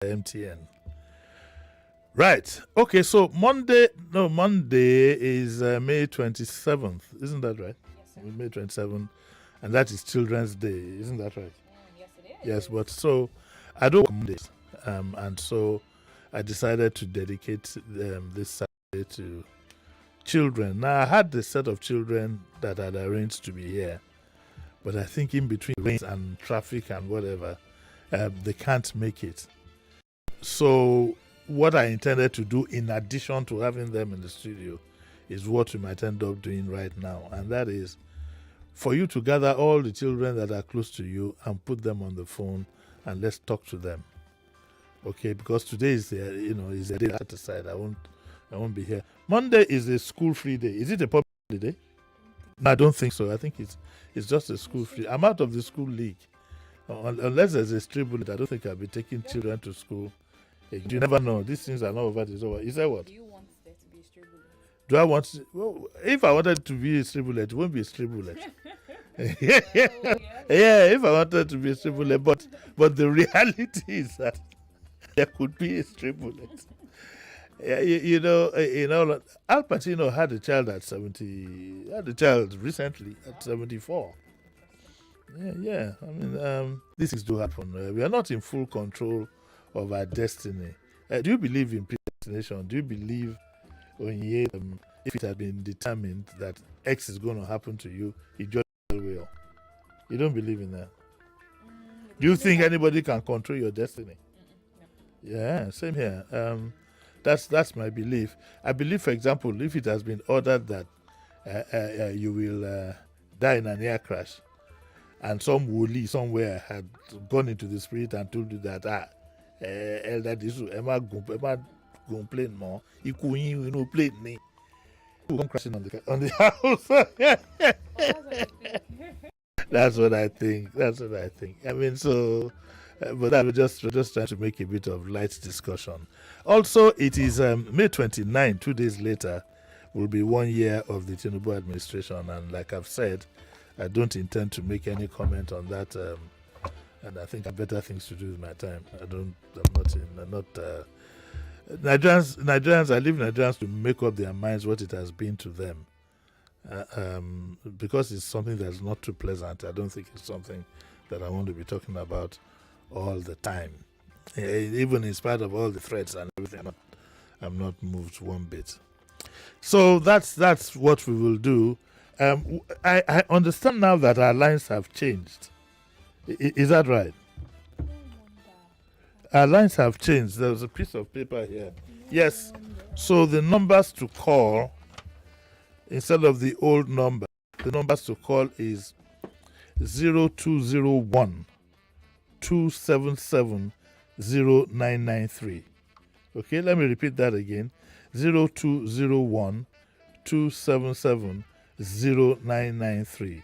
MTN. Right. Okay, so Monday is May 27th. Isn't that right? Yes, sir. May 27th. And that is Children's Day. Isn't that right? Yes, it is. Yes, but so I don't work Mondays. And so I decided to dedicate this Saturday to children. Now, I had a set of children that I'd arranged to be here. But I think in between rain and traffic and whatever, they can't make it. So what I intended to do, in addition to having them in the studio, is what we might end up doing right now. And that is for you to gather all the children that are close to you and put them on the phone and let's talk to them. Okay, because today is is a day set aside. I won't be here. Monday is a school-free day. Is it a public holiday? No, I don't think so. I think it's just a school-free. I'm out of the school league. Unless there's a stray bullet, I don't think I'll be taking children to school. You never know. These things are not over. It's over. Is that what? Do you want there to be a stray bullet? Do I want to? Well, if I wanted to be a stray bullet, it won't be a stray bullet. Yeah, if I wanted to be a stray bullet. But the reality is that there could be a stray bullet. Yeah, Al Pacino had a child at 70. Had a child recently at 74. Yeah. I mean, these things do happen. We are not in full control of our destiny. Do you believe in predestination? Do you believe if it had been determined that X is going to happen to you, it just will? You don't believe in that? Do you think anybody can control your destiny? No. Yeah, same here. That's my belief. I believe, for example, if it has been ordered that you will die in an air crash, and some woli somewhere had gone into the spirit and told you that Elder Disu, Emma complain more. You play me. Come crashing on the house. That's what I think. I mean, so, but we're just trying to make a bit of light discussion. Also, it is May 29, 2 days later, will be 1 year of the Tinubu administration, and like I've said, I don't intend to make any comment on that. And I think I have better things to do with my time. Nigerians, I leave Nigerians to make up their minds what it has been to them. Because it's something that's not too pleasant. I don't think it's something that I want to be talking about all the time. Even in spite of all the threats and everything, I'm not moved one bit. So that's what we will do. I understand now that our lines have changed. Is that right? Our lines have changed. There's a piece of paper here. Yes. So the numbers to call, instead of the old number, the numbers to call is 0201 277 0993. Okay, let me repeat that again. 0201 277 0993.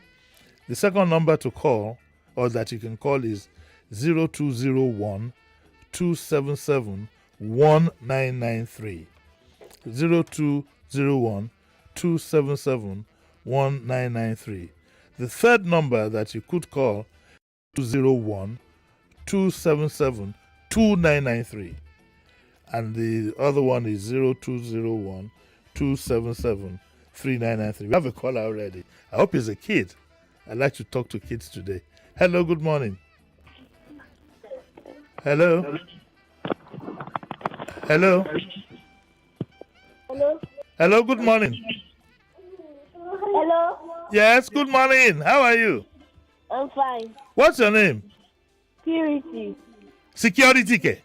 The second number to call, or that you can call, is 0201 277 1993. 0201 277 1993. The third number that you could call is 201 277 2993. And the other one is 0201 277 3993. We have a caller already. I hope he's a kid. I'd like to talk to kids today. Hello, good morning. Hello. Hello. Hello. Hello, good morning. Hello. Yes, good morning. How are you? I'm fine. What's your name? Purity. Security K.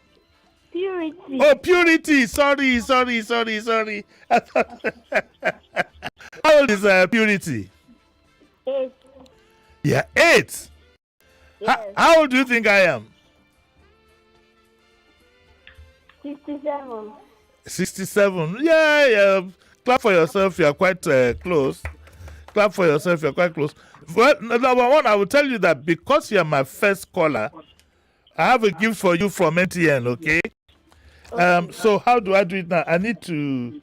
Purity. Oh, Purity. Sorry. I thought... How old is Purity? 8. Yeah, 8. Yes. How old do you think I am? 67. 67. Yeah. Clap for yourself. You are quite close. Clap for yourself. You are quite close. Well, number one, I will tell you that because you are my first caller, I have a gift for you from MTN, okay? So how do I do it now? I need to...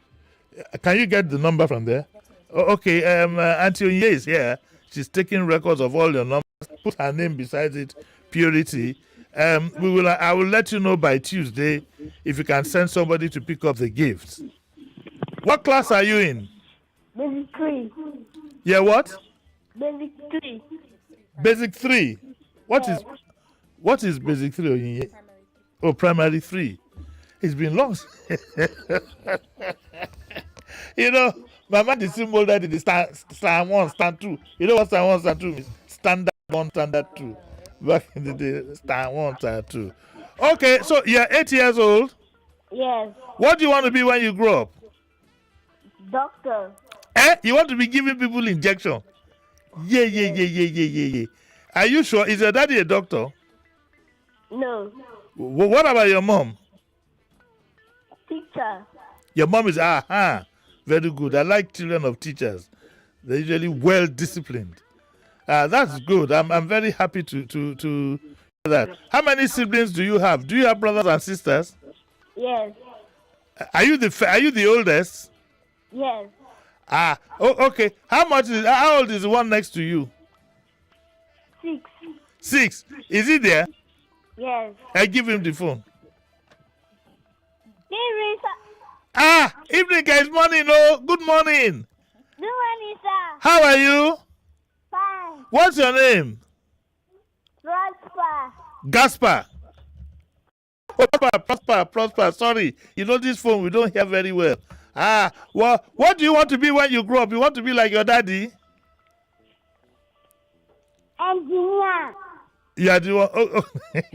Can you get the number from there? Okay, Auntie Onye is here. She's taking records of all your numbers. Put her name beside it, Purity. I will let you know by Tuesday if you can send somebody to pick up the gifts. What class are you in? Basic 3. Yeah, what? Basic 3. Basic 3. What is basic 3? Onyinye? Oh, primary 3. It's been long. You know, my mind is still molded in the stand 1, stand 2. You know what stand 1, stand 2 means? Standard 1, standard 2. Back in the day, stand 1, stand 2. Okay, so you're 8 years old. Yes. What do you want to be when you grow up? Doctor. You want to be giving people injection? Yeah. Are you sure? Is your daddy a doctor? No. What about your mom? Teacher. Your mom is very good. I like children of teachers. They're usually well disciplined. That's good. I'm very happy to hear that. How many siblings do you have? Do you have brothers and sisters? Yes. Are you the oldest? Yes. Okay. How old is the one next to you? 6. 6. Is he there? Yes. I give him the phone. Evening, sir. Evening, guys. Morning, no. Good morning. Good morning, sir. How are you? Fine. What's your name? Prosper. Gaspar. Prosper. Sorry. You know this phone, we don't hear very well. Well, what do you want to be when you grow up? You want to be like your daddy? Engineer. You are the one.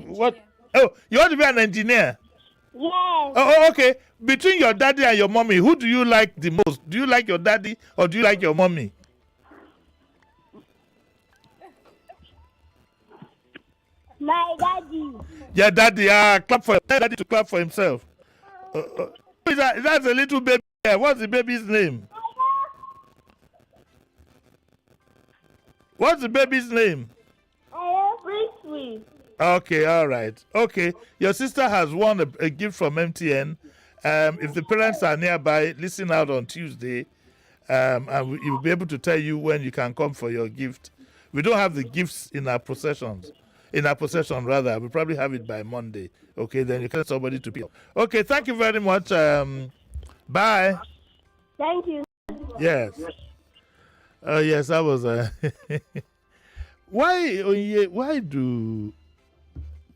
What? Oh, you want to be an engineer? Yes. Okay. Between your daddy and your mommy, who do you like the most? Do you like your daddy or do you like your mommy? My daddy. Your daddy. Clap for tell daddy to clap for himself. That's a little baby. What's the baby's name? What's the baby's name? Free. Okay, all right. Okay, your sister has won a gift from MTN. If the parents are nearby, listen out on Tuesday, and we'll be able to tell you when you can come for your gift. We don't have the gifts in our possession, rather. We'll probably have it by Monday. Okay, then you can send somebody to pick up. Okay, thank you very much. Bye. Thank you. Yes. Yes, that was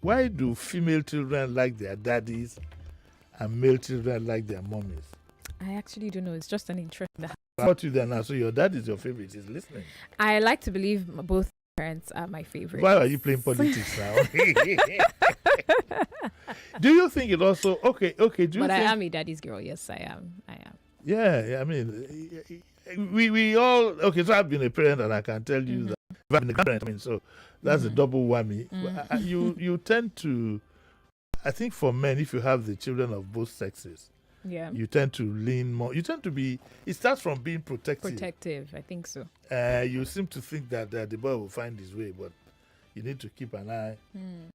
why do female children like their daddies and male children like their mommies? I actually don't know. It's just an interest. How about you then? So your dad is your favorite. He's listening. I like to believe both parents are my favorite. Why are you playing politics now? Do you think it also okay? But I am a daddy's girl. Yes, I am. Yeah. I mean, we all okay. So I've been a parent, and I can tell you that I've been a grandparent. I mean, so that's a double whammy. You tend to, I think, for men, if you have the children of both sexes, you tend to lean more. You tend to be. It starts from being protective. I think so. You seem to think that the boy will find his way, but you need to keep an eye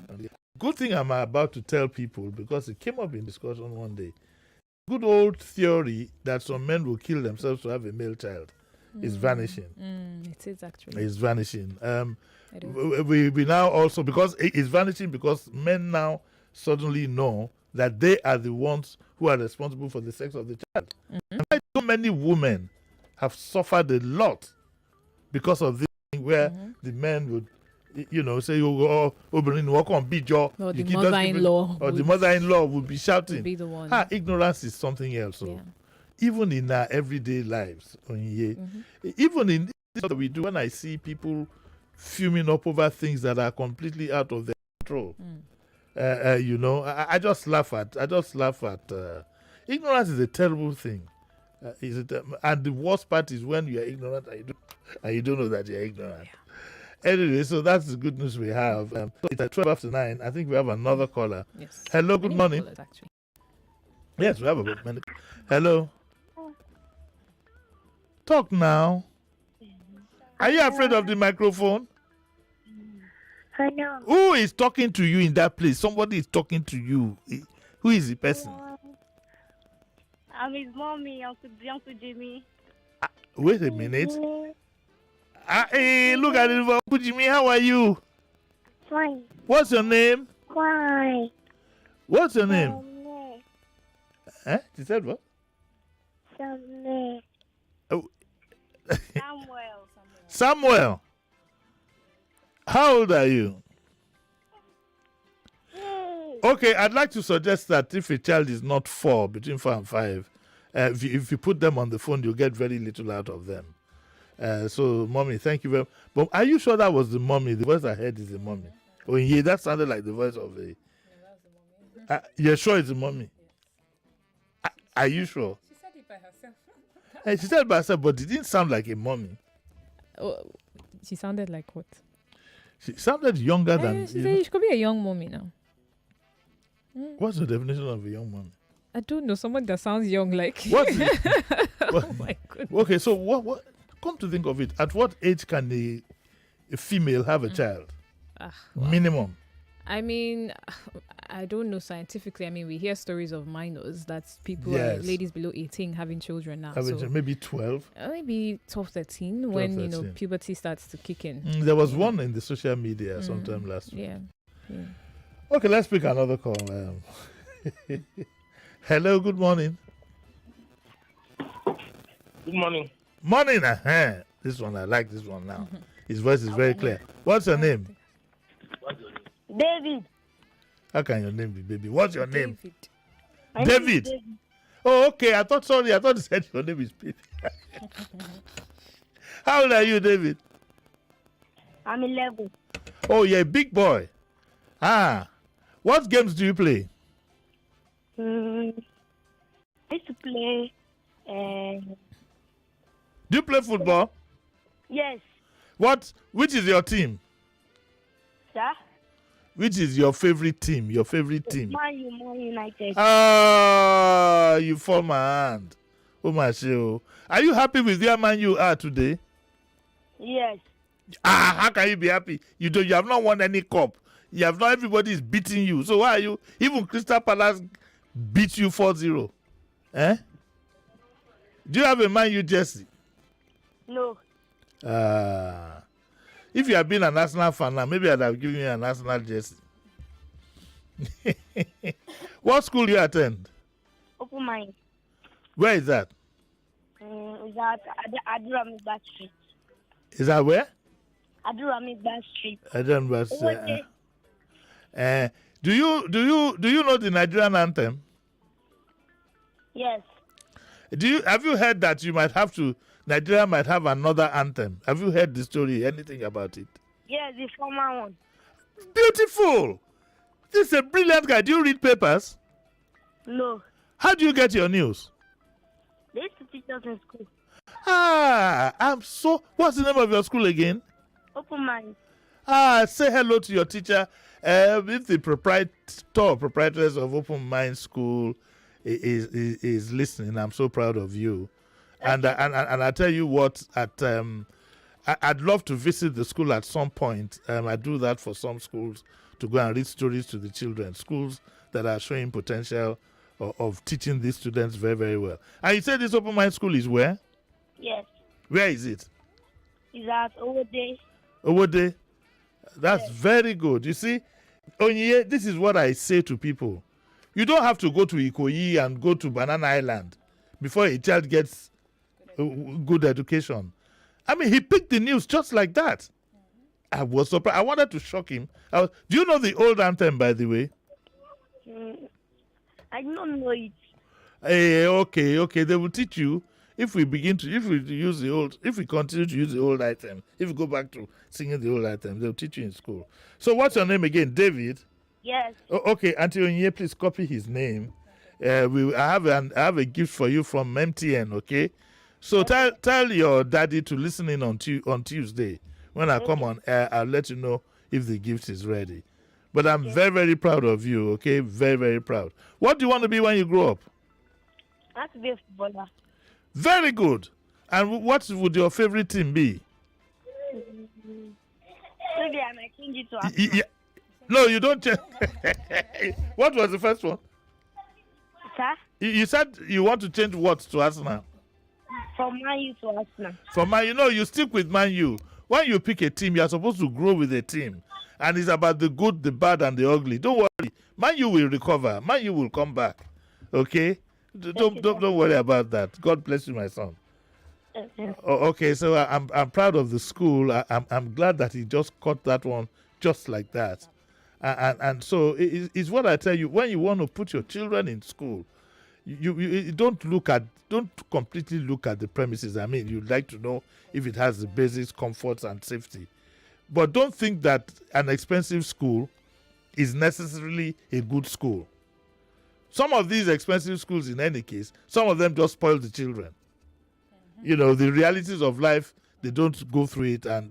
on it. Good thing I'm about to tell people, because it came up in discussion one day. Good old theory that some men will kill themselves to have a male child is vanishing. It is actually. It's vanishing. We now also, because it's vanishing because men now suddenly know that they are the ones who are responsible for the sex of the child. And why so many women have suffered a lot because of this thing where the men would, say, walk on bijo. Or the mother-in-law. Or the mother-in-law would be shouting. Would be the one. Ignorance is something else. So. Yeah. Even in our everyday lives, even in this that we do, when I see people fuming up over things that are completely out of their control, I just laugh at. Ignorance is a terrible thing. And the worst part is when you are ignorant and you don't know that you're ignorant. Yeah. Anyway, so that's the good news we have. So it's at 12 after 9. I think we have another caller. Yes. Hello, good morning. Callers, actually. Yes, we have a good morning. Hello. Talk now. Are you afraid of the microphone? Hello. Who is talking to you in that place? Somebody is talking to you. Who is the person? I'm his mommy, Uncle Jimmy. Wait a minute. Hey, look at it, Uncle Jimmy. How are you? Fine. What's your name? Why? What's your name? She said what? Samuel. Oh. Samuel. Samuel. How old are you? Okay, I'd like to suggest that if a child is not 4, between 4 and 5, if you put them on the phone, you'll get very little out of them. So, mommy, thank you very much. But are you sure that was the mommy? The voice I heard is the mommy. Oh, yeah, that sounded like the voice of a. You're sure it's the mommy? Are you sure? She said it by herself. She said it by herself, but it didn't sound like a mommy. Oh, she sounded like what? She sounded younger than. She said she could be a young mommy now. What's the definition of a young mommy? I don't know. Someone that sounds young, like. What? Oh my goodness. Okay, so what? Come to think of it, at what age can a female have a child? Wow. Minimum. I mean, I don't know scientifically. I mean, we hear stories of minors that people, Yes. ladies below 18, having children now. So Maybe 12. maybe 12, 13, when 13. puberty starts to kick in. There was one in the social media sometime last week. Yeah. Okay, let's pick another call. Hello, good morning. Good morning. Morning. This one, I like this one now. His voice is very clear. What's your name? David. How can your name be baby? What's your name? My name is David. Oh, okay. I thought you said your name is baby. How old are you, David? I'm 11. Oh, you're a big boy. What games do you play? I used to play. Do you play football? Yes. Which is your team? Sir? Which is your favorite team? Man United. You fall my hand. Oh my show. Are you happy with where man you are today? Yes. How can you be happy? You have not won any cup. You have not, everybody is beating you. So why are you? Even Crystal Palace beat you 4-0. Do you have a Man U jersey? No. If you had been an Arsenal fan now, maybe I'd have given you an Arsenal jersey. What school do you attend? Open mind. Where is that? Is that Adurami Back Street? Is that where? Adurami Back Street. I don't know. Do you know the Nigerian anthem? Yes. Have you heard that Nigeria might have another anthem? Have you heard the story? Anything about it? Yes, the former one. Beautiful. This is a brilliant guy. Do you read papers? No. How do you get your news? They used to teach us in school. What's the name of your school again? Open mind. Say hello to your teacher. If the proprietress of Open Mind School is listening, I'm so proud of you. And I tell you what, I'd love to visit the school at some point. I do that for some schools, to go and read stories to the children. Schools that are showing potential of teaching these students very, very well. And you said this Open Mind School is where? Yes. Where is it? Is that Owode? Owode. That's very good. You see, Onye, this is what I say to people. You don't have to go to Ikoyi and go to Banana Island before a child gets good education. I mean, he picked the news just like that. I was surprised. I wanted to shock him. Do you know the old anthem, by the way? I don't know it. Okay. They will teach you if we continue to use the old item. If we go back to singing the old item, they'll teach you in school. So, what's your name again, David? Yes. Okay, Auntie Onye, please copy his name. I have a gift for you from MTN. Okay, so tell your daddy to listen in on Tuesday. When I come on air, I'll let you know if the gift is ready. But I'm very, very proud of you. Okay, very, very proud. What do you want to be when you grow up? I have to be a footballer. Very good. And what would your favorite team be? Maybe I might change it to Arsenal. Yeah. No, you don't change. What was the first one? Sir? You said you want to change what to Arsenal? From Man U to Arsenal. From Man U, you stick with Man U. When you pick a team, you're supposed to grow with a team. and it's about the good, the bad, and the ugly. Don't worry. Man, you will recover. Man, you will come back. Okay? Don't worry about that. God bless you, my son. Okay, so I'm proud of the school. I'm glad that he just caught that one just like that. And so it's what I tell you. When you want to put your children in school, you don't completely look at the premises. I mean, you'd like to know if it has the basics, comforts, and safety. But don't think that an expensive school is necessarily a good school. Some of these expensive schools, in any case, some of them just spoil the children. You know, the realities of life, they don't go through it, and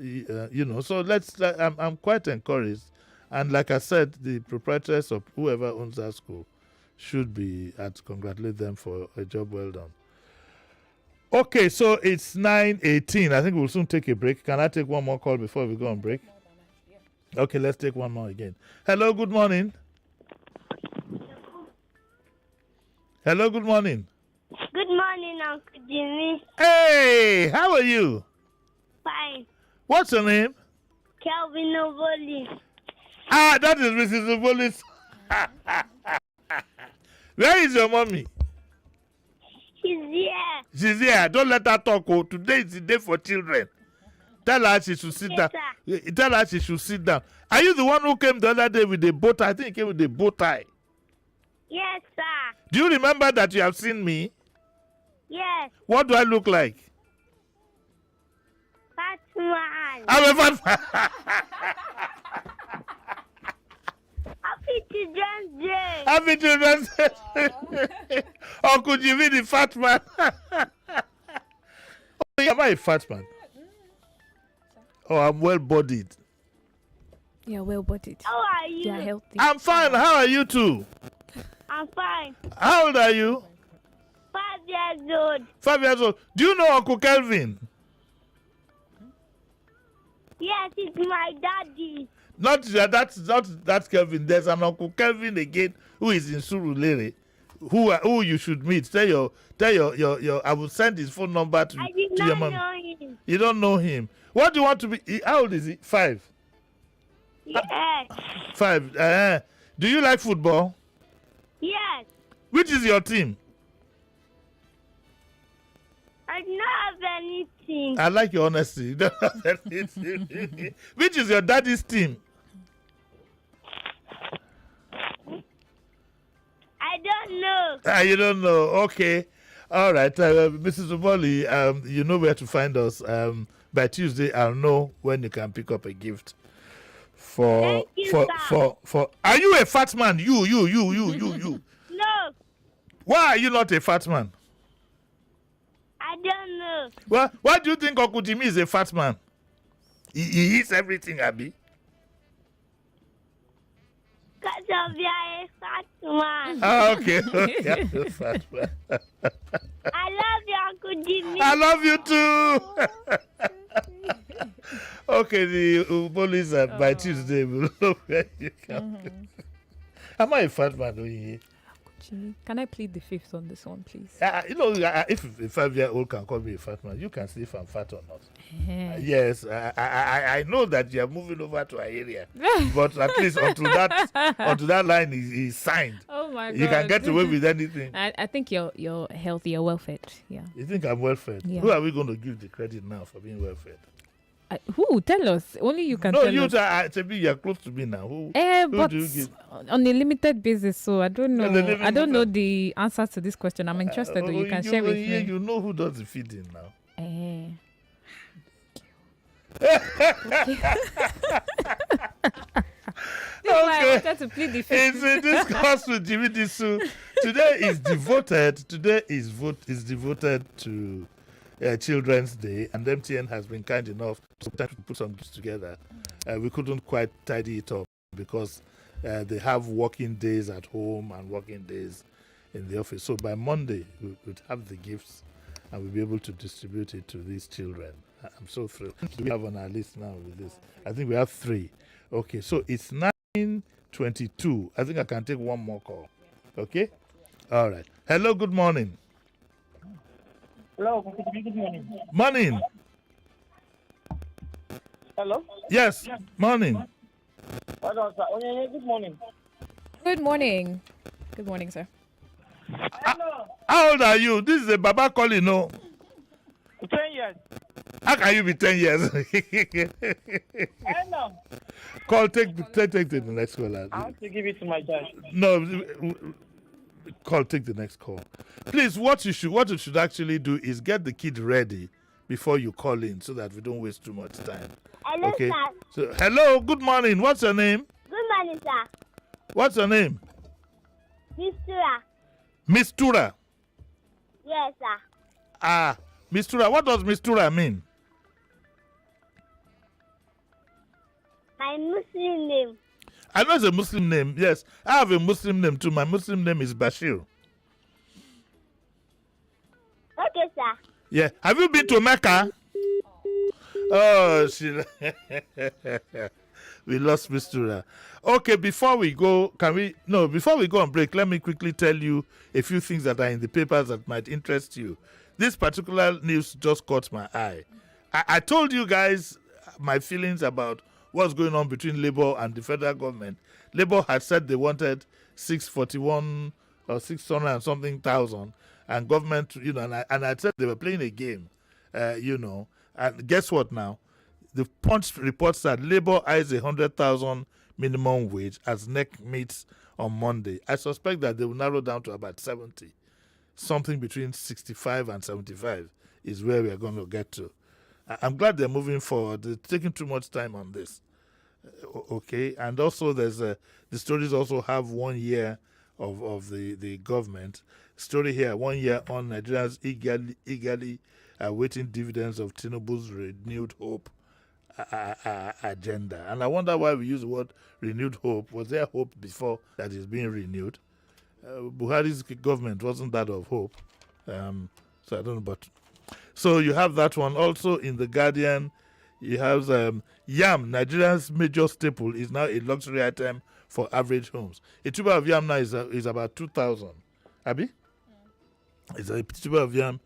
you know. So I'm quite encouraged, and like I said, the proprietors of whoever owns that school should be at congratulate them for a job well done. Okay, so it's 9:18. I think we'll soon take a break. Can I take one more call before we go on break? Okay, let's take one more again. Hello, good morning. Hello, good morning. Good morning, Uncle Jimmy. Hey, how are you? Fine. What's your name? Kelvin Ovoli. Ah, that is Mrs. Obolis. Where is your mommy? She's here. She's here. Don't let her talk. Oh, today is the day for children. Tell her she should sit down. Tell her she should sit down. Are you the one who came the other day with the bow tie? I think you came with the bow tie. Yes, sir. Do you remember that you have seen me? Yes. What do I look like? Fat man. I'm a fat man. Happy Children's Day. Happy Children's Day. Uncle Jimmy, the fat man. Oh, am I a fat man? Oh, I'm well-bodied. You're well-bodied. How are you? You're healthy. I'm fine. How are you two? I'm fine. How old are you? 5 years old. 5 years old. Do you know Uncle Kelvin? Yes, it's my daddy. That's Kelvin. There's an Uncle Kelvin again who is in Surulere, who you should meet. Tell your I will send his phone number to I did your not mom. know him. You don't know him. What do you want to be? How old is he? 5. Yes. 5. Do you like football? Yes. Which is your team? I don't have anything. I like your honesty. You don't have anything. Which is your daddy's team? I don't know. You don't know. Okay. All right. Mrs. Uboli, you know where to find us. By Tuesday, I'll know when you can pick up a gift. For. Are you a fat man? You. No, Why are you not a fat man? I don't know. Well, why do you think Uncle Jimmy is a fat man? He eats everything, Abby. Because of you are a fat man. Ah, okay. Okay, I'm a fat man. I love you, Uncle Jimmy. I love you too. Okay, the police by Tuesday will know where you can. Am I a fat man? Oye? Can I plead the fifth on this one, please? You know, if a 5-year-old can call me a fat man, you can see if I'm fat or not. Yes, I know that you are moving over to our area, but at least until that line is signed, Oh my God. you can get away with anything. I think you're healthy, you're well fed. Yeah. You think I'm well fed? Yeah. Who are we going to give the credit now for being well fed? Who? Tell us. Only you can No, tell you us. you're close to me now. Who But do you give? on a limited basis, so I don't know. On a limited I don't know basis. the answer to this question. I'm interested. Though. You can share with me. You know who does the feeding now. This is why I wanted to plead the fifth. It's a discourse with Jimi Disu. Today is devoted to Children's Day, and MTN has been kind enough to put some gifts together. We couldn't quite tidy it up because they have working days at home and working days in the office. So by Monday, we would have the gifts and we'll be able to distribute it to these children. I'm so thrilled. Do we have on our list now with this? I think we have 3. Okay, so it's 9:22. I think I can take one more call. Okay? All right. Hello, good morning. Hello, good morning. Morning. Hello? Yes, morning. Hold on, sir. Good morning. Good morning. Good morning, sir. Hello. How old are you? This is a Baba calling, no? 10 years. How can you be 10 years? Hello. Take the next call. I want to give it to my dad. No, take the next call. Please, what you should actually do is get the kid ready before you call in so that we don't waste too much time. Hello, Okay. sir. So, hello, good morning. What's your name? Good morning, sir. What's your name? Mistura. Miss Tura. Yes, sir. Miss Tura, what does Miss Tura mean? My Muslim name. I know it's a Muslim name. Yes, I have a Muslim name too. My Muslim name is Bashir. Okay, sir. Yeah. Have you been to Mecca? Oh, we lost Miss Tura. Okay, before we go on break, let me quickly tell you a few things that are in the papers that might interest you. This particular news just caught my eye. I told you guys my feelings about what's going on between Labour and the federal government. Labour had said they wanted 641 or 600 and something thousand, and government, and I said they were playing a game, And guess what now? The Punch reports that Labour eyes 100,000 minimum wage as neck meets on Monday. I suspect that they will narrow down to about 70. Something between 65 and 75 is where we are going to get to. I'm glad they're moving forward. They're taking too much time on this. Okay, and also the stories also have 1 year of the government. Story here, 1 year on Nigerians eagerly awaiting dividends of Tinubu's renewed hope agenda. And I wonder why we use the word renewed hope. Was there hope before that is being renewed? Buhari's government wasn't that of hope. So I don't know, but so you have that one. Also in The Guardian, you have yam, Nigeria's major staple, is now a luxury item for average homes. A tuber of yam now is about 2,000. Abi? It's a tuber of yam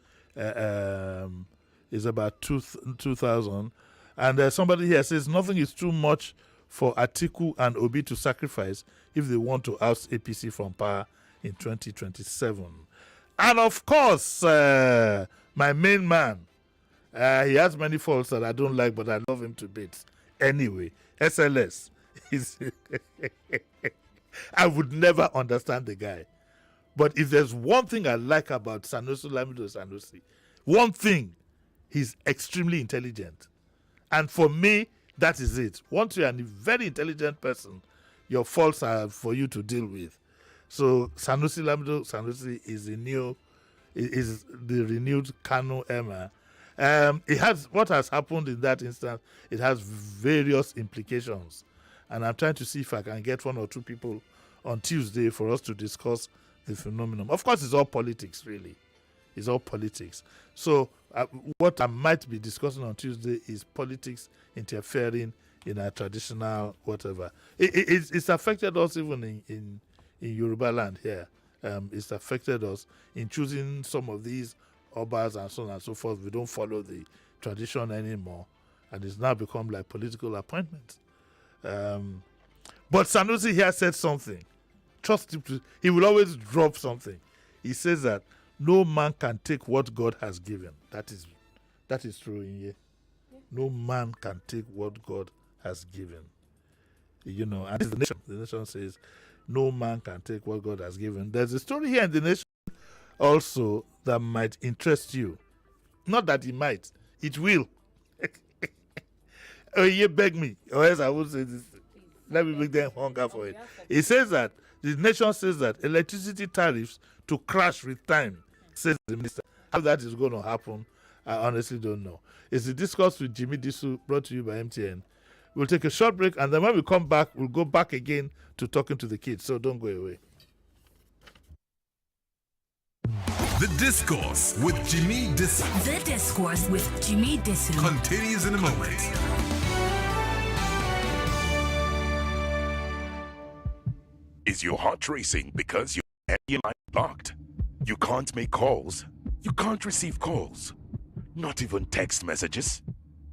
is about 2,000. And somebody here says nothing is too much for Atiku and Obi to sacrifice if they want to oust APC from power in 2027. And of course, my main man, he has many faults that I don't like, but I love him to bits. Anyway, SLS. I would never understand the guy. But if there's one thing I like about Sanusi Lamido Sanusi, one thing, he's extremely intelligent. And for me, that is it. Once you're a very intelligent person, your faults are for you to deal with. So Sanusi Lamido Sanusi is the renewed Kanu Emma. It has what has happened in that instance. It has various implications, and I'm trying to see if I can get one or two people on Tuesday for us to discuss the phenomenon. Of course, it's all politics, really. It's all politics. So what I might be discussing on Tuesday is politics interfering in our traditional whatever. It's affected us even in Yoruba land here. It's affected us in choosing some of these obas and so on and so forth. We don't follow the tradition anymore, and it's now become like political appointments. But Sanusi here said something. Trust him, he will always drop something. He says that no man can take what God has given. That is true in here. Yeah. No man can take what God has given. And this is the nation. The nation says no man can take what God has given. There's a story here in the nation also that might interest you. Not that it might, it will. Oh, you beg me, or else I would say this. Let me make them hunger for it. It says that the nation says that electricity tariffs to crash with time, says the minister. How that is going to happen, I honestly don't know. It's the Discourse with Jimi Disu, brought to you by MTN. We'll take a short break, and then when we come back, we'll go back again to talking to the kids. So don't go away. The Discourse with Jimi Disu. The Discourse with Jimi Disu continues in a moment. Is your heart racing because your line blocked? You can't make calls. You can't receive calls. Not even text messages.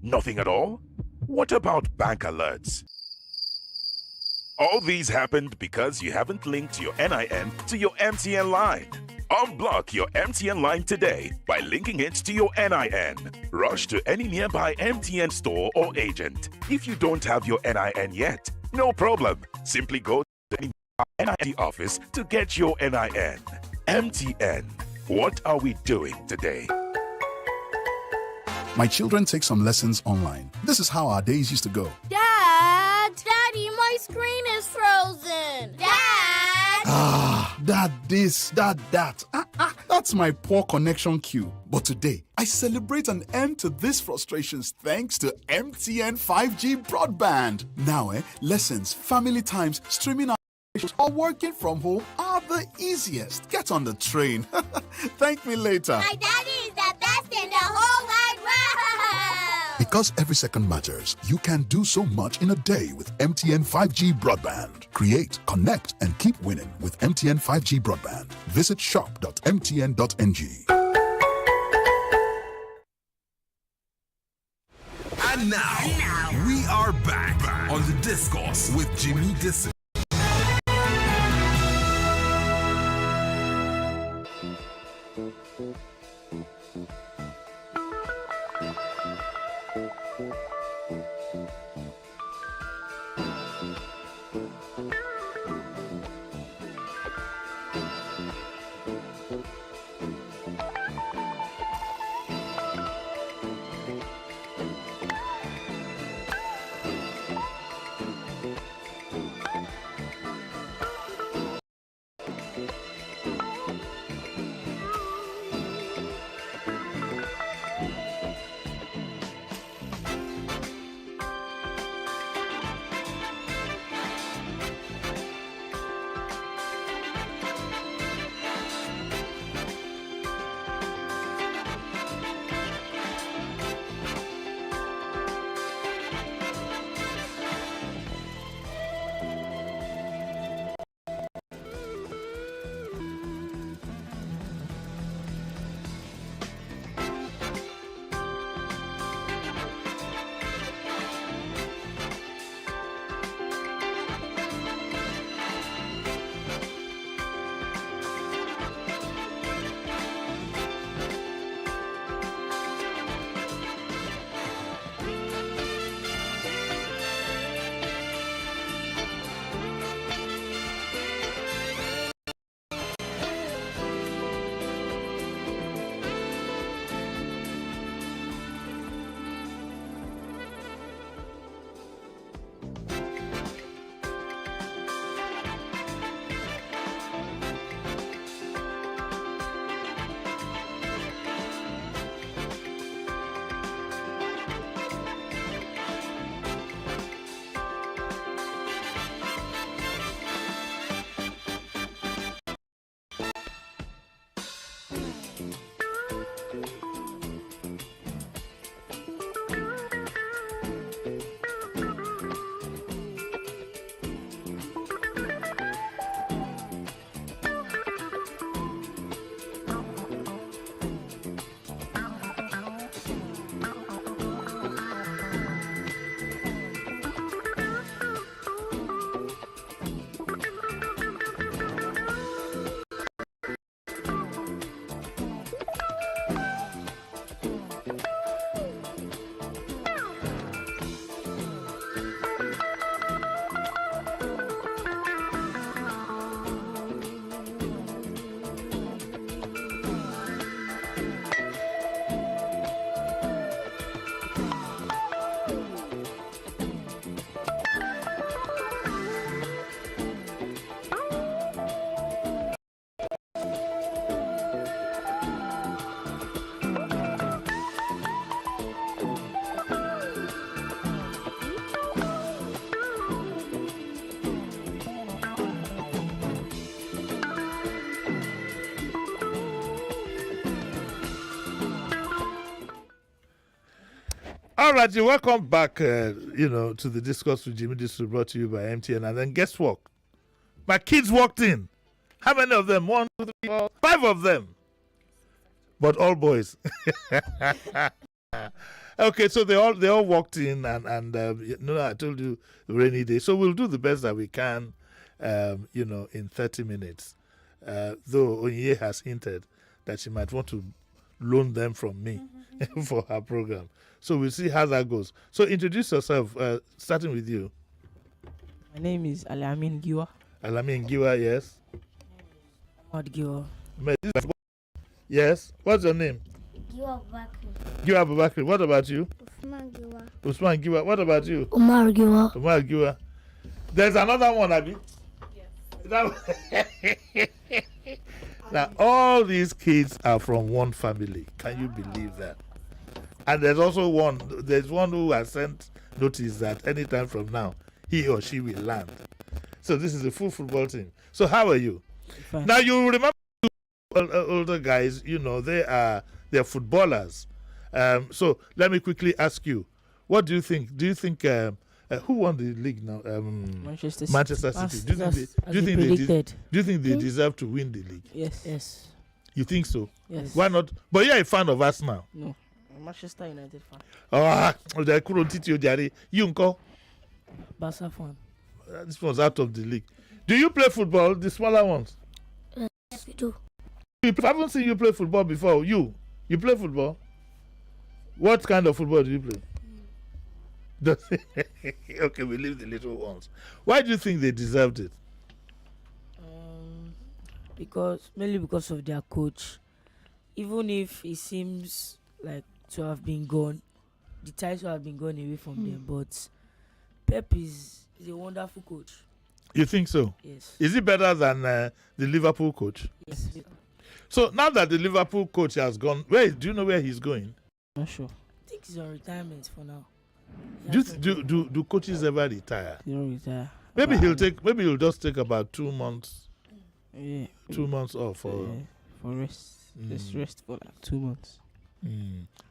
Nothing at all. What about bank alerts? All these happened because you haven't linked your NIN to your MTN line. Unblock your MTN line today by linking it to your NIN. Rush to any nearby MTN store or agent. If you don't have your NIN yet, no problem. Simply go to any NIN office to get your NIN. MTN. What are we doing today? My children take some lessons online. This is how our days used to go. Dad! Daddy, my screen is frozen! Dad! Dad this, Dad that. That's my poor connection cue. But today, I celebrate an end to these frustrations thanks to MTN 5G broadband. Now, lessons, family times, streaming or working from home are the easiest. Get on the train. Thank me later. My daddy is the best in the whole wide world! Because every second matters, you can do so much in a day with MTN 5G broadband. Create, connect, and keep winning with MTN 5G broadband. Visit shop.mtn.ng. And now, we are back on The Discourse with Jimi Disu. All right, you welcome back, to the Discourse with Jimi Disu, brought to you by MTN. And then guess what? My kids walked in. How many of them? 1, 2, 3, 4, 5 of them. But all boys. Okay, so they all walked in, and I told you rainy day. So we'll do the best that we can, in 30 minutes. Though Onye has hinted that she might want to loan them from me for her program. So we'll see how that goes. So introduce yourself, starting with you. My name is Alamin Giwa. Alamin Giwa, yes. Ahmad Giwa. Yes. What's your name? Giwa Bakri. Giwa Abubakri. What about you? Usman Giwa. Usman Giwa. What about you? Umar Giwa. Umar Giwa. There's another one, Abi. Yes. Now, all these kids are from one family. Can you believe that? And there's also one who has sent notice that anytime from now, he or she will land. So this is a full football team. So how are you? Fine. Now, you remember older guys, they're footballers. So let me quickly ask you, what do you think? Do you think who won the league now? Manchester City. Do you think they deserve to win the league? Yes. You think so? Yes. Why not? But you're a fan of us now. No. I'm a Manchester United fan. You unko? Barca fan. This one's out of the league. Do you play football? The smaller ones? Yes, we do. I haven't seen you play football before. You play football? What kind of football do you play? Okay, we leave the little ones. Why do you think they deserved it? Mainly because of their coach. Even if it seems like to have been gone, the title have been gone away from them. But Pep is a wonderful coach. You think so? Yes. Is he better than the Liverpool coach? Yes. So now that the Liverpool coach has gone, do you know where he's going? Not sure. I think he's on retirement for now. Do coaches ever retire? He don't retire. Maybe he'll just take about 2 months. Yeah. 2 months off for rest. Just rest for like 2 months.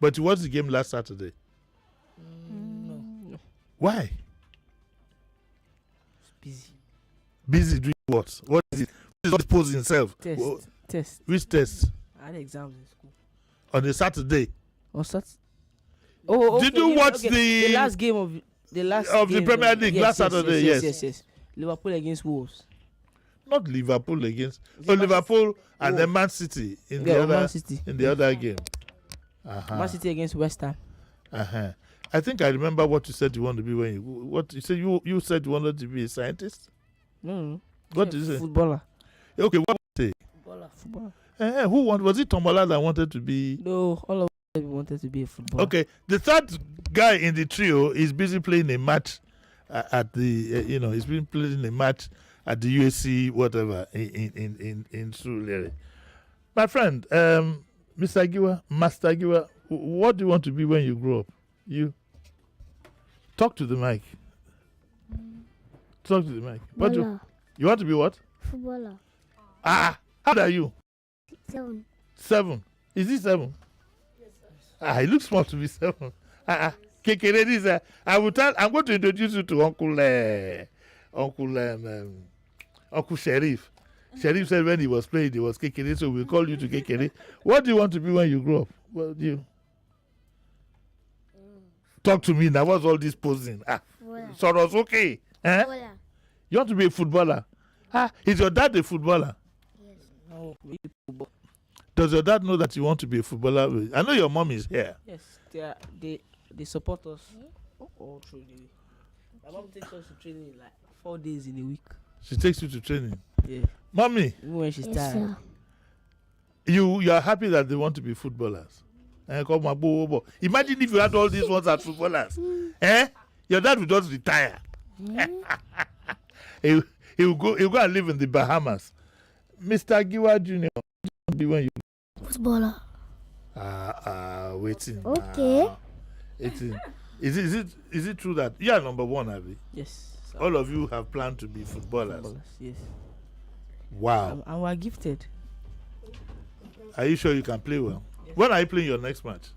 But you watched the game last Saturday. No. Why? Busy. Busy doing what? What is it? He's not supposed himself. Test. Which test? I had exams in school. On a Saturday. On Saturday. Oh, okay. Did you watch the last game of the Premier League last Saturday? Yes. Liverpool against Wolves. Not Liverpool against Liverpool and then Man City in the other game. Man City against West Ham. I think I remember what you said you want to be when you said you said you wanted to be a scientist. No. What did you say? Footballer. Okay, what did you say? Footballer. Who was it? Tomola that wanted to be? No, all of us wanted to be a footballer. Okay, the third guy in the trio is busy playing a match at the he's been playing a match at the USC whatever in Surulere. My friend, Mr. Giwa, Master Giwa, what do you want to be when you grow up? You talk to the mic. Talk to the mic. What you want to be? What? Footballer. How old are you? 7. 7. Is he 7? Yes. He looks small to be 7. Kekere is I'm going to introduce you to Uncle Sheriff. Sheriff said when he was playing, he was Kekere, so we'll call you to Kekere. What do you want to be when you grow up? What do you? Talk to me now. What's all this posing? Soros, okay. Footballer. You want to be a footballer? Is your dad a footballer? Yes. No, football. Does your dad know that you want to be a footballer? I know your mom is here. Yes, they support us all through the week. My mom takes us to training like 4 days in a week. She takes you to training? Yeah. Mommy? Even when she's tired. Sir. You are happy that they want to be footballers? Imagine if you had all these ones as footballers. Your dad would just retire. He will go and live in the Bahamas. Mr. Giwa Jr., be when you footballer. Waiting. Okay. Is it true that you are number 1, Abby? Yes. Sir. All of you have planned to be footballers. Yes. Wow. And we're gifted. Are you sure you can play well? Yes. When are you playing your next match?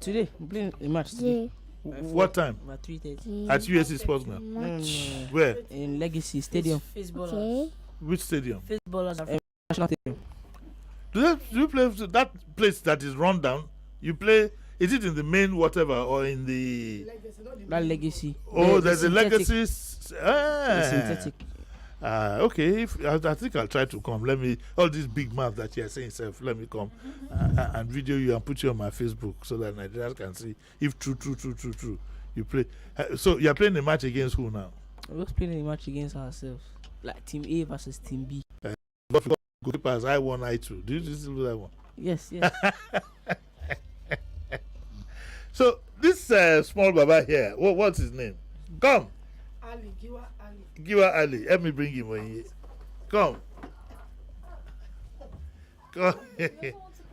Today. I'm playing a match today. What time? About 3:30. At USC Sports now? No. Where? In Legacy Stadium. Okay. Which stadium? Footballers are National Stadium. Do you play that place that is run down? You play Is it in the main whatever or in the? That legacy. Oh, The there's a synthetic. legacy. The synthetic. Okay. If I think I'll try to come. Let me all this big mouth that you're saying, self. Let me come and video you and put you on my Facebook so that Nigerians can see if true. You play. So you're playing the match against who now? We're just playing a match against ourselves, like Team A versus Team B. Goalkeepers, I won, I two. Do you still do that one? Yes. So this small Baba here, what's his name? Come. Giwa Ali. Let me bring him in here. Come.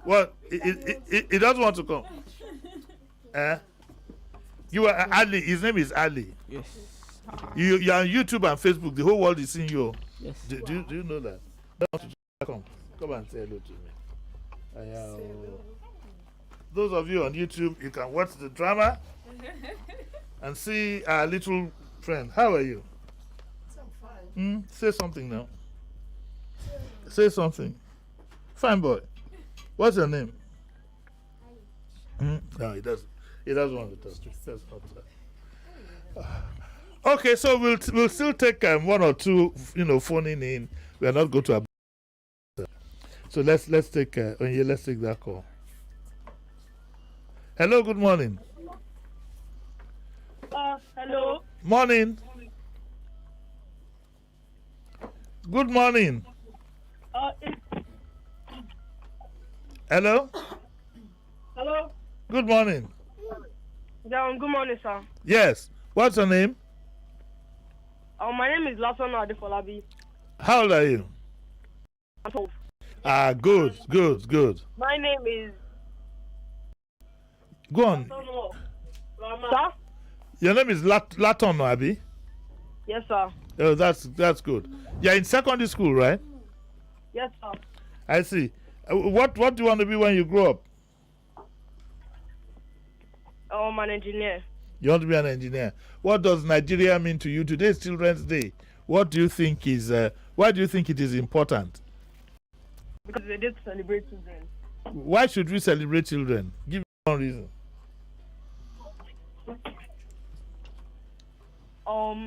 What? He doesn't want to come. Giwa Ali. His name is Ali. Yes. You're on YouTube and Facebook. The whole world is seeing you. Yes. Do you know that? Come and say hello to me. Those of you on YouTube, you can watch the drama and see our little friend. How are you? I'm fine. Say something now. Say something. Fine boy. What's your name? No, he doesn't. He doesn't want to touch you. That's not that. Okay, so we'll still take one or two, phoning in. We are not going to. So let's take let's take that call. Hello, good morning. Hello. Morning. Good morning. Hello. Hello. Good morning. Yeah, good morning, sir. Yes. What's your name? My name is Lason Adefolabi. How old are you? I'm 12. Good. My name is. Go on. Sir? Your name is Laton, Abi? Yes, sir. Oh, that's good. You're in secondary school, right? Yes, sir. I see. What do you want to be when you grow up? I'm an engineer. You want to be an engineer. What does Nigeria mean to you? Today is Children's Day. What do you think is? Why do you think it is important? Because they did celebrate children. Why should we celebrate children? Give me one reason.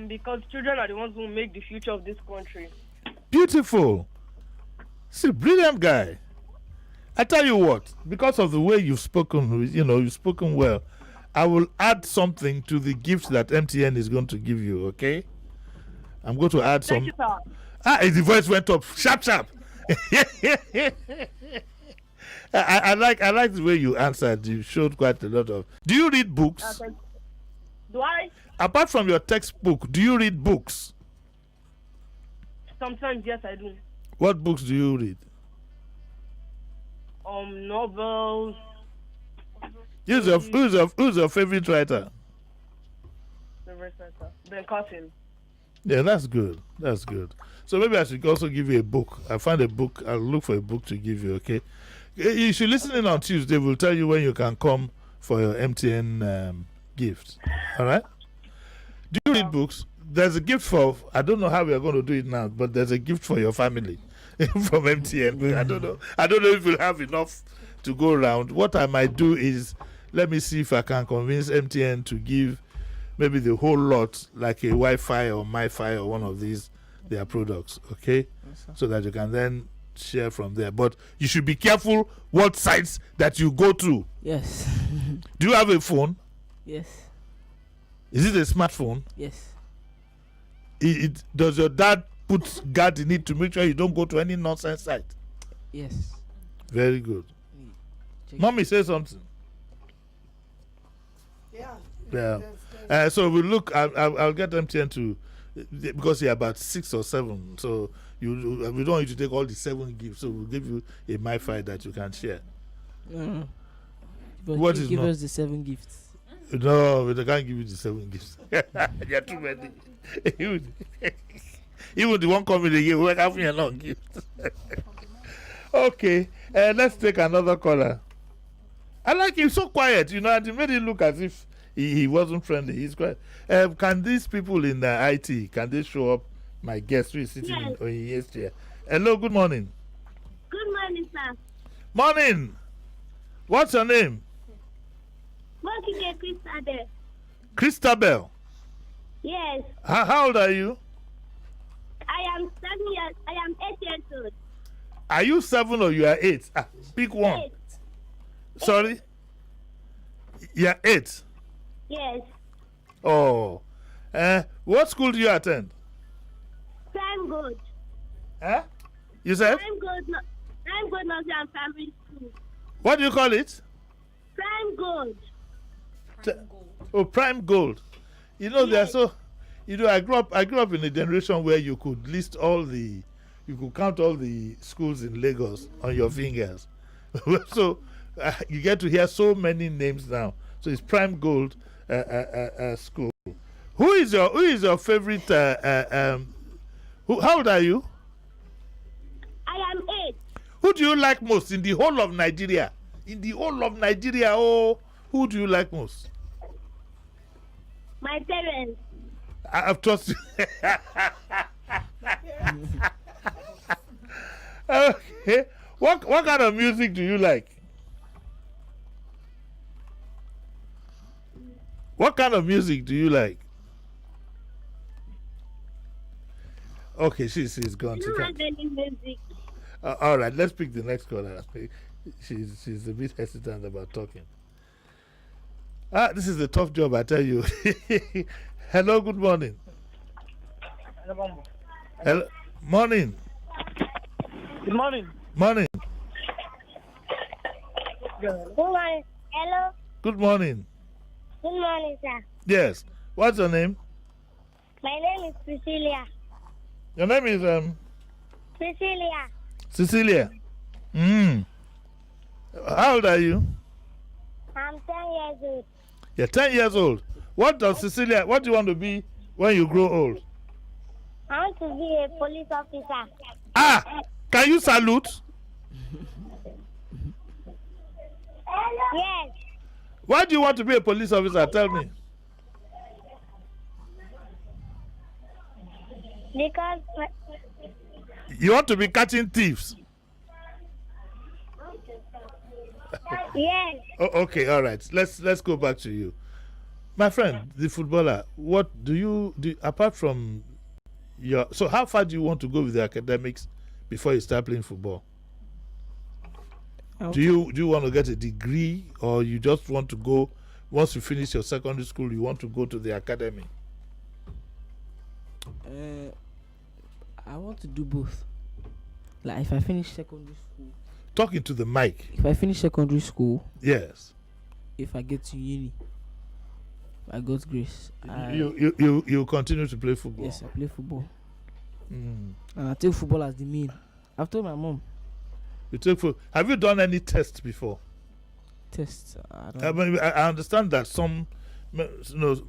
Because children are the ones who make the future of this country. Beautiful. See, brilliant guy. I tell you what, because of the way you've spoken, you've spoken well, I will add something to the gift that MTN is going to give you, okay? I'm going to add some. Thank you, sir. The voice went up. Sharp. I like the way you answered. You showed quite a lot of. Do you read books? Do I? Apart from your textbook, do you read books? Sometimes, yes, I do. What books do you read? Novels. Who's your favorite writer? Ben Carson. Yeah, that's good. So maybe I should also give you a book. I'll find a book. I'll look for a book to give you, okay? You should listen in on Tuesday. We'll tell you when you can come for your MTN gift. All right? Do you read books? There's a gift for, I don't know how we are going to do it now, but there's a gift for your family from MTN. I don't know if you'll have enough to go around. What I might do is, let me see if I can convince MTN to give maybe the whole lot, like a Wi-Fi or MiFi or one of these, their products, okay? Yes, so that you can then share from there. But you should be careful what sites that you go to. Yes. Do you have a phone? Yes. Is it a smartphone? Yes. Does your dad put guard in it to make sure you don't go to any nonsense site? Yes. Very good. Mommy, say something. Yeah. So we look. I'll get MTN to, because you're about 6 or 7. So we don't want you to take all the 7 gifts. So we'll give you a MiFi that you can share. But what give us the 7 gifts. No, they can't give you the 7 gifts. You're too many. Even the one coming again, we're having a long gift. Okay, let's take another caller. I like him, so quiet, and it made him look as if he wasn't friendly. He's quiet. Can these people in the IT, can they show up? My guest who is sitting in his chair. Hello, good morning. Good morning, sir. Morning. What's your name? Monkey Christabel. Christabel. Yes. How old are you? I am 8 years old. Are you 7 or you are 8? Pick one. 8. Sorry? You're 8. Yes. Oh. What school do you attend? Prime Good. You said? Prime Good Nursery and Primary School. What do you call it? Prime Good. Prime Gold. You know, they're so. You know, I grew up in a generation where you could list you could count all the schools in Lagos on your fingers. So you get to hear so many names now. So it's Prime Gold school. Who is your favorite? How old are you? I am 8. Who do you like most in the whole of Nigeria? In the whole of Nigeria, who do you like most? My parents. I've trusted you. Okay. What kind of music do you like? What kind of music do you like? Okay, she's gone. I don't have any music. All right, let's pick the next caller. She's a bit hesitant about talking. This is a tough job, I tell you. Hello, good morning. Hello, morning. Good morning. Morning. Good morning. Hello. Good morning. Good morning, sir. Yes. What's your name? My name is Priscilla. Your name is Priscilla. Cecilia. How old are you? I'm 10 years old. You're 10 years old. What do you want to be when you grow old? I want to be a police officer. Can you salute? Yes. Why do you want to be a police officer? Tell me. Because You want to be catching thieves? yes. Okay, all right. Let's go back to you. My friend, the footballer, what do you do apart from so how far do you want to go with the academics before you start playing football? Do you want to get a degree, or you just want to go once you finish your secondary school, you want to go to the academy? I want to do both. Like if I finish secondary school. Talking to the mic. If I finish secondary school. Yes. If I get to uni, by God's grace, you continue to play football. Yes, I play football. And I take football as the main. I've told my mom. You take football. Have you done any tests before? Tests? I understand that some,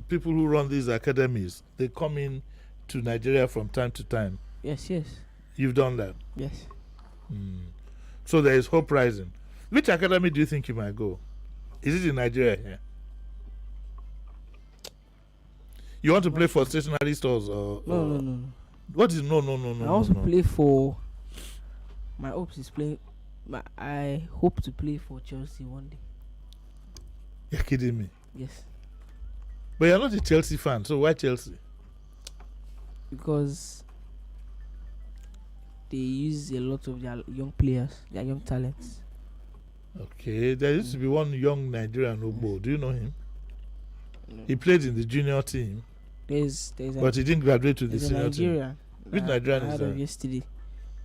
people who run these academies, they come in to Nigeria from time to time. Yes. You've done that? Yes. So there is hope rising. Which academy do you think you might go? Is it in Nigeria here? You want to play for stationery stores or? No. What is no? I want to play for. My hopes is playing. I hope to play for Chelsea one day. You're kidding me? Yes. But you're not a Chelsea fan, so why Chelsea? Because they use a lot of their young players, their young talents. Okay, there used to be one young Nigerian Obo. Do you know him? No. He played in the junior team. But he didn't graduate to the senior team. Which Nigerian is that? Yesterday.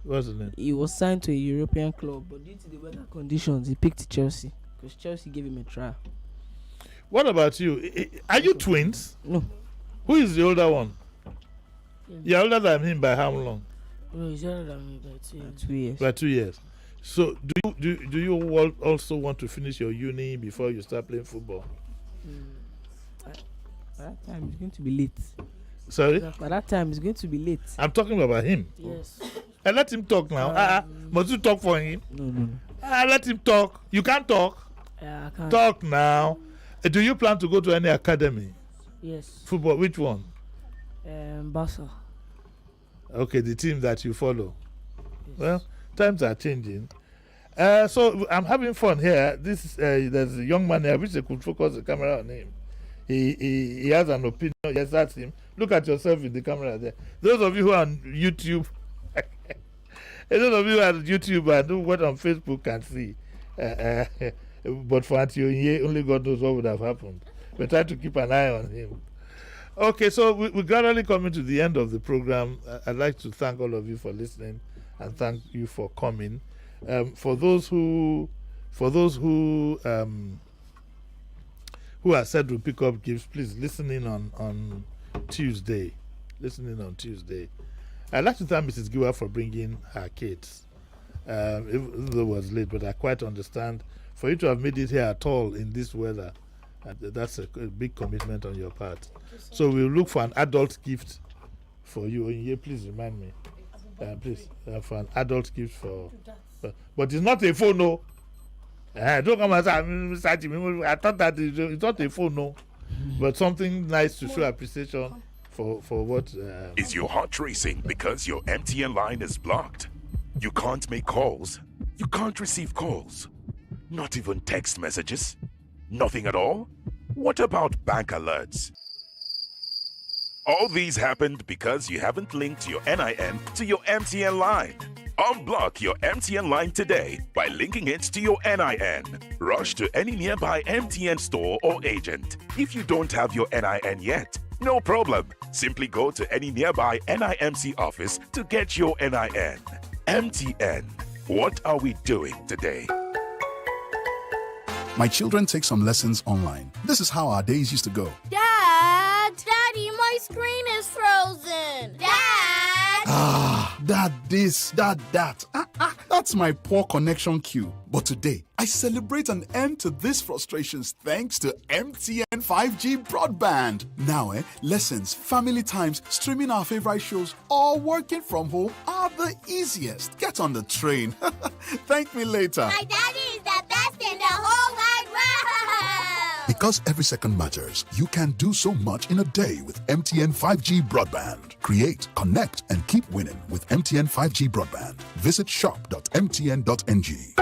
What's the name? He was signed to a European club, but due to the weather conditions, he picked Chelsea because Chelsea gave him a trial. What about you? Are you twins? No. Who is the older one? You're older than him by how long? No, he's older than me by 2 years. By 2 years. So do you also want to finish your uni before you start playing football? By that time, it's going to be late. Sorry? By that time, it's going to be late. I'm talking about him. Yes. And let him talk now. Must you talk for him? No. Let him talk. You can't talk. Yeah, I can't. Talk now. Do you plan to go to any academy? Yes. Football, which one? Barca. Okay, the team that you follow. Yes. Well, times are changing. So I'm having fun here. There's a young man here. I wish I could focus the camera on him. He has an opinion. Yes, that's him. Look at yourself in the camera there. Those of you who are on YouTube, those of you who are on YouTube and who went on Facebook can see. But for Auntie Onye, only God knows what would have happened. We're trying to keep an eye on him. Okay, so we're gradually coming to the end of the program. I'd like to thank all of you for listening and thank you for coming. For those who have said we'll pick up gifts, please listen in on Tuesday. I'd like to thank Mrs. Giwa for bringing her kids. Even though it was late, but I quite understand. For you to have made it here at all in this weather, that's a big commitment on your part. So we'll look for an adult gift for you. Onye, please remind me. Please, for an adult gift for... But it's not a phone, no. Don't come and say, Mr. Jimmy, I thought that it's not a phone, no. But something nice to show appreciation for what... Is your heart racing because your MTN line is blocked? You can't make calls. You can't receive calls. Not even text messages. Nothing at all? What about bank alerts? All these happened because you haven't linked your NIN to your MTN line. Unblock your MTN line today by linking it to your NIN. Rush to any nearby MTN store or agent. If you don't have your NIN yet, no problem. Simply go to any nearby NIMC office to get your NIN. MTN. What are we doing today? My children take some lessons online. This is how our days used to go. Dad! Daddy, my screen is frozen! Dad! Dad this, Dad that. That's my poor connection cue. But today, I celebrate an end to these frustrations thanks to MTN 5G broadband. Now, lessons, family times, streaming our favorite shows, or working from home are the easiest. Get on the train. Thank me later. My daddy is the best in the whole wide world! Because every second matters, you can do so much in a day with MTN 5G broadband. Create, connect, and keep winning with MTN 5G broadband. Visit shop.mtn.ng.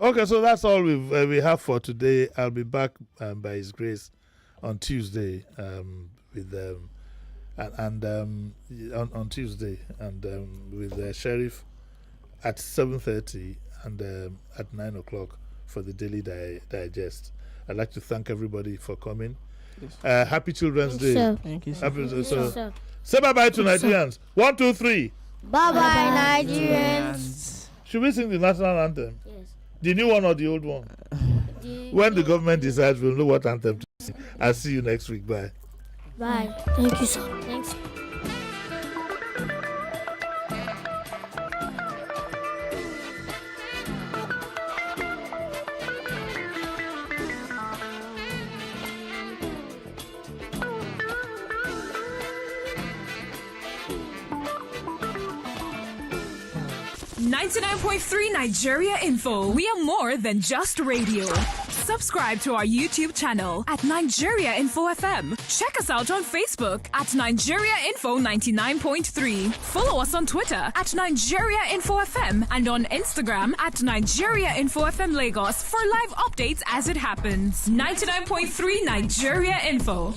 Okay, so that's all we have for today. I'll be back by His grace on Tuesday on Tuesday with the sheriff at 7:30 and at 9 o'clock for the daily digest. I'd like to thank everybody for coming. Yes. Happy Children's Day. Sir. Thank you, sir. Sir. Say bye-bye to Nigerians. 1, 2, 3. Bye-bye, Nigerians. Should we sing the national anthem? Yes. The new one or the old one? When the government decides, we'll know what anthem to sing. I'll see you next week. Bye. Bye. Thank you, sir. Thanks. .3 Nigeria Info. We are more than just radio. Subscribe to our YouTube channel at Nigeria Info FM. Check us out on Facebook at Nigeria Info 99.3. Follow us on Twitter at Nigeria Info FM and on Instagram at Nigeria Info FM Lagos for live updates as it happens. 99.3 Nigeria Info.